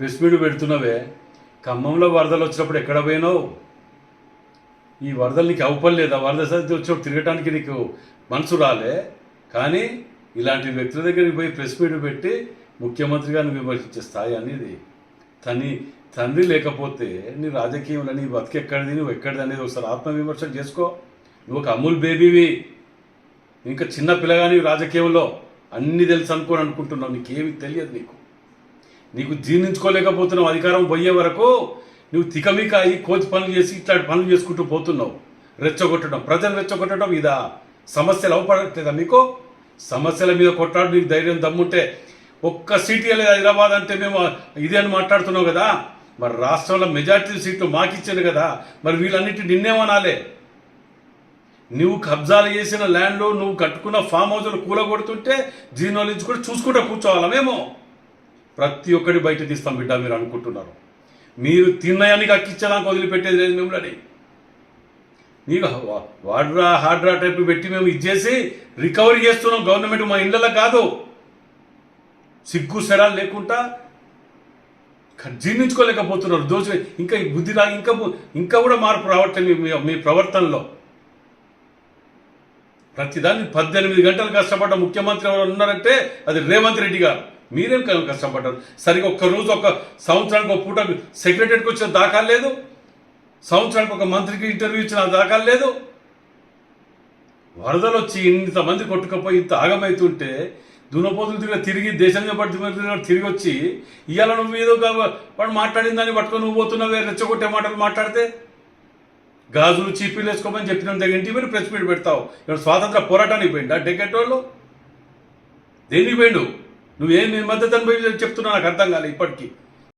Press meet పెడుతున్నావే, ఖమ్మంలో వరదలు వచ్చినప్పుడు ఎక్కడ పోయినావు? ఈ వరదలు నీకు అవ్వలేదా? వరద సరిగ్గా వచ్చినప్పుడు తిరగటానికి నీకు మనసు రాలే? కానీ ఇలాంటి వ్యక్తుల దగ్గరికి పోయి ప్రెస్ మీట్ పెట్టి ముఖ్యమంత్రి గారిని విమర్శించే స్థాయి అనేది తండ్రి లేకపోతే నీ రాజకీయంలో నీ బతికెక్కడిది, నువ్వు ఎక్కడిది అనేది ఒకసారి ఆత్మవిమర్శ చేసుకో. నువ్వు ఒక అమూల్ బేబీవి, ఇంకా చిన్న పిల్లగాని రాజకీయంలో అన్నీ తెలుసు అనుకుంటున్నావు. నీకేమి తెలియదు. నీకు జీర్ణించుకోలేకపోతున్నావు. అధికారం పోయే వరకు నువ్వు తికమిక అయ్యి కోతి పనులు చేసి ఇట్లాంటి పనులు చేసుకుంటూ పోతున్నావు. రెచ్చగొట్టడం, ప్రజలు రెచ్చగొట్టడం, ఇదా సమస్యలు అవపడట్లేదా మీకు? సమస్యల మీద కొట్టాడు నీకు ధైర్యం దమ్ముంటే ఒక్క సీటు ఇవ్వలేదు హైదరాబాద్ అంటే మేము ఇదే అని మాట్లాడుతున్నావు కదా. మరి రాష్ట్రంలో మెజార్టీ సీట్లు మాకిచ్చాను కదా, మరి వీళ్ళన్నిటి నిన్నేమనాలే? నువ్వు కబ్జాలు చేసిన ల్యాండ్లు, నువ్వు కట్టుకున్న ఫామ్ హౌస్లు కూలగొడుతుంటే జీర్ణోలించి కూడా చూసుకుంటూ కూర్చోవాలా మేము? ప్రతి ఒక్కటి బయట తీస్తాం బిడ్డ. మీరు అనుకుంటున్నారు మీరు తిన్నయానికి అక్కించడానికి వదిలిపెట్టేది లేదు మిమ్మల్ని. నీకు వాడ్రా హార్డ్రా టైప్ పెట్టి మేము ఇచ్చేసి రికవరీ చేస్తున్నాం గవర్నమెంట్, మా ఇళ్ళలో కాదు. సిగ్గు శరాలు లేకుండా జీర్ణించుకోలేకపోతున్నారు. దోషి ఇంకా బుద్ధి రా, ఇంకా కూడా మార్పు రావట్లేదు మీ ప్రవర్తనలో. ప్రతిదాన్ని 18 గంటలు కష్టపడ్డ ముఖ్యమంత్రి ఎవరు ఉన్నారంటే అది రేవంత్ రెడ్డి గారు. మీరేం కష్టపడ్డారు? సరిగా ఒక్కరోజు ఒక సంవత్సరానికి ఒక పూట సెక్రటరీకి వచ్చిన దాఖలు లేదు, సంవత్సరానికి ఒక మంత్రికి ఇంటర్వ్యూ ఇచ్చిన దాఖలు లేదు. వరదలు వచ్చి ఇంతమంది కొట్టుకపోయి ఇంత ఆగమవుతుంటే దునపోతులు తిరిగి దేశంగా పడి తిరిగి వచ్చి ఇవాళ నువ్వు ఏదో వాడు మాట్లాడిన దాన్ని పట్టుకొని నువ్వు పోతున్నావే రెచ్చగొట్టే మాటలు మాట్లాడితే. గాజులు చీపీలు వేసుకోమని చెప్పిన దగ్గర ఇంటికి పోయి ప్రెస్ మీట్ పెడతావు. ఇక్కడ స్వాతంత్ర పోరాటానికి పోయిండా డెకెట్టోళ్ళు? దేనికి పోయిండు? నువ్వేం మద్దతు అని పోయి చెప్తున్నా నాకు అర్థం కాలే ఇప్పటికీ.